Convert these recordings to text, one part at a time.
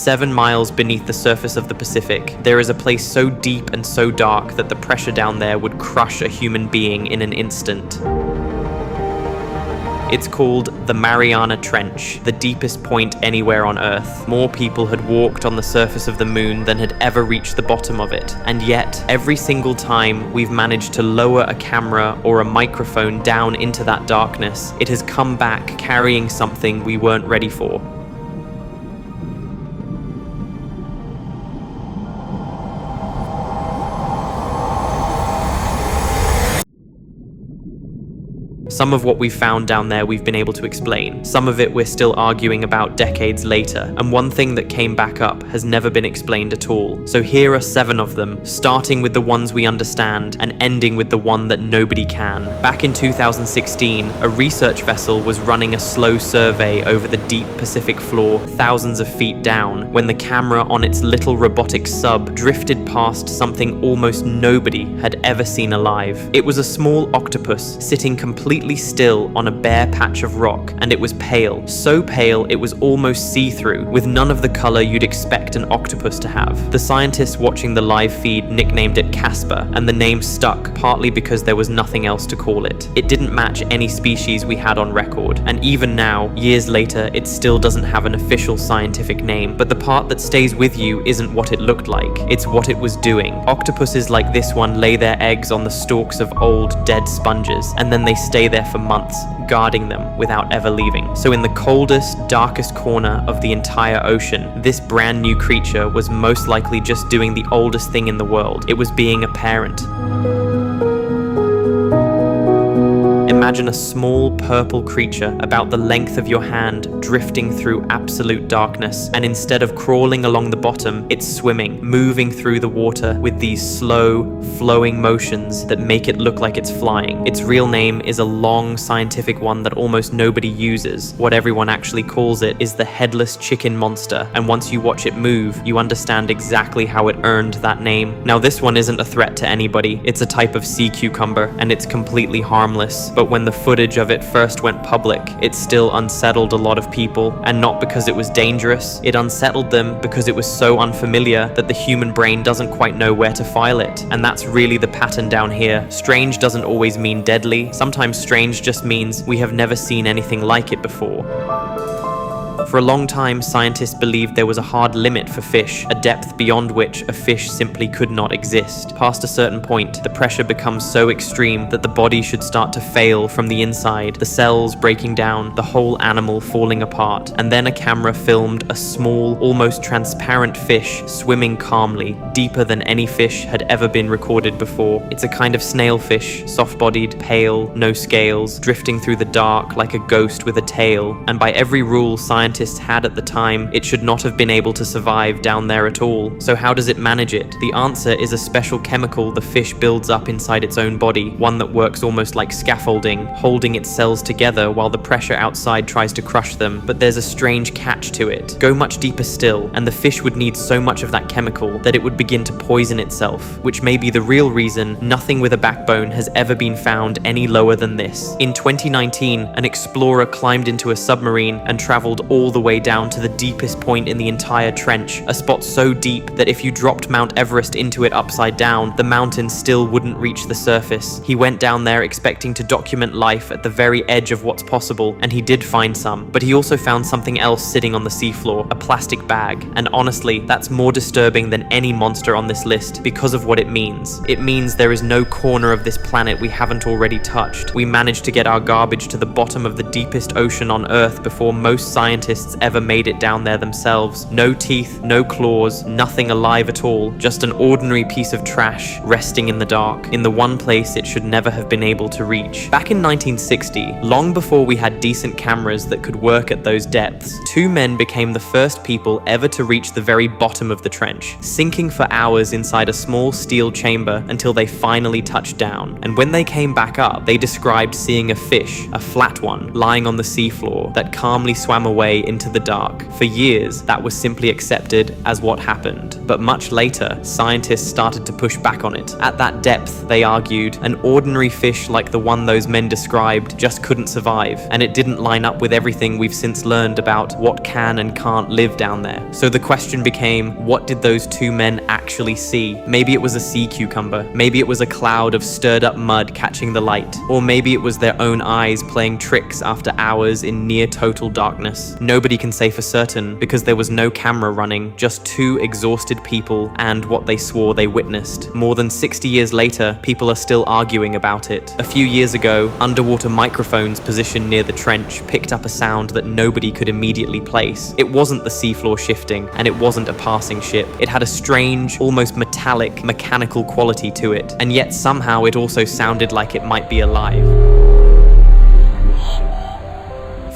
7 miles beneath the surface of the Pacific, there is a place so deep and so dark that the pressure down there would crush a human being in an instant. It's called the Mariana Trench, the deepest point anywhere on Earth. More people had walked on the surface of the moon than had ever reached the bottom of it. And yet, every single time we've managed to lower a camera or a microphone down into that darkness, it has come back carrying something we weren't ready for. Some of what we've found down there we've been able to explain. Some of it we're still arguing about decades later. And one thing that came back up has never been explained at all. So here are 7 of them, starting with the ones we understand and ending with the one that nobody can. Back in 2016, a research vessel was running a slow survey over the deep Pacific floor, thousands of feet down, when the camera on its little robotic sub drifted past something almost nobody had ever seen alive. It was a small octopus sitting completely still on a bare patch of rock, and it was pale, so pale it was almost see-through, with none of the color you'd expect an octopus to have. The scientists watching the live feed nicknamed it Casper, and the name stuck partly because there was nothing else to call it. It didn't match any species we had on record, and even now, years later, it still doesn't have an official scientific name, but the part that stays with you isn't what it looked like, it's what it was doing. Octopuses like this one lay their eggs on the stalks of old, dead sponges, and then they stay there for months, guarding them without ever leaving. So in the coldest, darkest corner of the entire ocean, this brand new creature was most likely just doing the oldest thing in the world. It was being a parent. Imagine a small purple creature about the length of your hand drifting through absolute darkness, and instead of crawling along the bottom, it's swimming, moving through the water with these slow, flowing motions that make it look like it's flying. Its real name is a long scientific one that almost nobody uses. What everyone actually calls it is the headless chicken monster, and once you watch it move, you understand exactly how it earned that name. Now this one isn't a threat to anybody. It's a type of sea cucumber, and it's completely harmless, but when the footage of it first went public, it still unsettled a lot of people, and not because it was dangerous. It unsettled them because it was so unfamiliar that the human brain doesn't quite know where to file it. And that's really the pattern down here. Strange doesn't always mean deadly. Sometimes strange just means we have never seen anything like it before. For a long time, scientists believed there was a hard limit for fish, a depth beyond which a fish simply could not exist. Past a certain point, the pressure becomes so extreme that the body should start to fail from the inside, the cells breaking down, the whole animal falling apart. And then a camera filmed a small, almost transparent fish swimming calmly, deeper than any fish had ever been recorded before. It's a kind of snailfish, soft-bodied, pale, no scales, drifting through the dark like a ghost with a tail. And by every rule scientists had at the time, it should not have been able to survive down there at all. So how does it manage it? The answer is a special chemical the fish builds up inside its own body, one that works almost like scaffolding, holding its cells together while the pressure outside tries to crush them. But there's a strange catch to it. Go much deeper still, and the fish would need so much of that chemical that it would begin to poison itself, which may be the real reason nothing with a backbone has ever been found any lower than this. In 2019, an explorer climbed into a submarine and traveled all the way down to the deepest point in the entire trench, a spot so deep that if you dropped Mount Everest into it upside down, the mountain still wouldn't reach the surface. He went down there expecting to document life at the very edge of what's possible, and he did find some, but he also found something else sitting on the seafloor, a plastic bag. And honestly, that's more disturbing than any monster on this list because of what it means. It means there is no corner of this planet we haven't already touched. We managed to get our garbage to the bottom of the deepest ocean on Earth before most scientists ever made it down there themselves. No teeth, no claws, nothing alive at all, just an ordinary piece of trash resting in the dark, in the one place it should never have been able to reach. Back in 1960, long before we had decent cameras that could work at those depths, 2 men became the first people ever to reach the very bottom of the trench, sinking for hours inside a small steel chamber until they finally touched down. And when they came back up, they described seeing a fish, a flat one, lying on the seafloor that calmly swam away into the dark. For years, that was simply accepted as what happened. But much later, scientists started to push back on it. At that depth, they argued, an ordinary fish like the one those men described just couldn't survive, and it didn't line up with everything we've since learned about what can and can't live down there. So the question became, what did those two men actually see? Maybe it was a sea cucumber, maybe it was a cloud of stirred up mud catching the light, or maybe it was their own eyes playing tricks after hours in near total darkness. Nobody can say for certain, because there was no camera running, just two exhausted people and what they swore they witnessed. More than 60 years later, people are still arguing about it. A few years ago, underwater microphones positioned near the trench picked up a sound that nobody could immediately place. It wasn't the seafloor shifting, and it wasn't a passing ship. It had a strange, almost metallic, mechanical quality to it, and yet somehow it also sounded like it might be alive.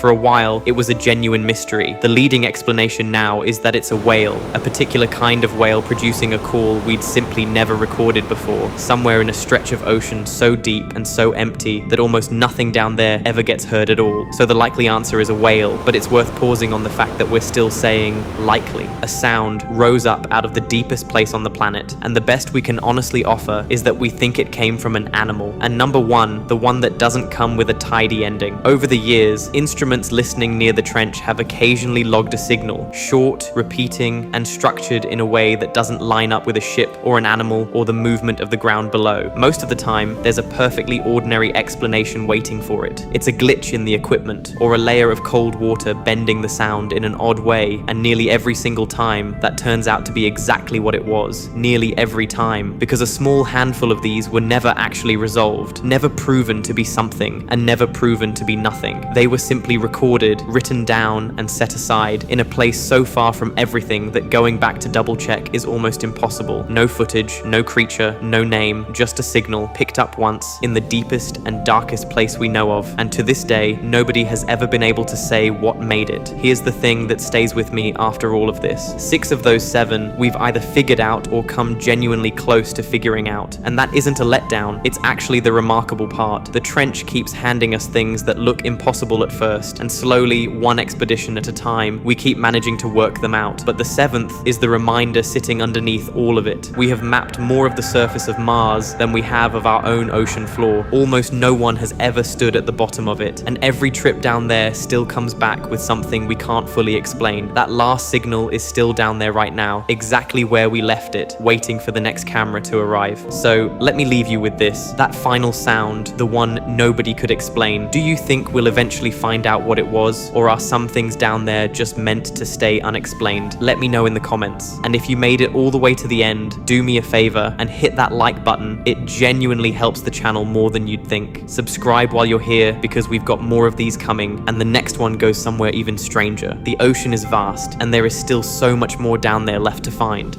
For a while, it was a genuine mystery. The leading explanation now is that it's a whale, a particular kind of whale producing a call we'd simply never recorded before, somewhere in a stretch of ocean so deep and so empty that almost nothing down there ever gets heard at all. So the likely answer is a whale, but it's worth pausing on the fact that we're still saying likely. A sound rose up out of the deepest place on the planet, and the best we can honestly offer is that we think it came from an animal. And number one, the one that doesn't come with a tidy ending. Over the years, instruments listening near the trench have occasionally logged a signal, short, repeating, and structured in a way that doesn't line up with a ship or an animal or the movement of the ground below. Most of the time, there's a perfectly ordinary explanation waiting for it. It's a glitch in the equipment, or a layer of cold water bending the sound in an odd way, and nearly every single time, that turns out to be exactly what it was. Nearly every time, because a small handful of these were never actually resolved, never proven to be something, and never proven to be nothing. They were simply recorded, written down, and set aside in a place so far from everything that going back to double check is almost impossible. No footage, no creature, no name, just a signal picked up once in the deepest and darkest place we know of, and to this day, nobody has ever been able to say what made it. Here's the thing that stays with me after all of this. 6 of those 7 we've either figured out or come genuinely close to figuring out, and that isn't a letdown, it's actually the remarkable part. The trench keeps handing us things that look impossible at first, and slowly, one expedition at a time, we keep managing to work them out. But the 7th is the reminder sitting underneath all of it. We have mapped more of the surface of Mars than we have of our own ocean floor. Almost no one has ever stood at the bottom of it, and every trip down there still comes back with something we can't fully explain. That last signal is still down there right now, exactly where we left it, waiting for the next camera to arrive. So let me leave you with this. That final sound, the one nobody could explain, do you think we'll eventually find out what it was, or are some things down there just meant to stay unexplained? Let me know in the comments. And if you made it all the way to the end, do me a favor and hit that like button. It genuinely helps the channel more than you'd think. Subscribe while you're here, because we've got more of these coming, and the next one goes somewhere even stranger. The ocean is vast, and there is still so much more down there left to find.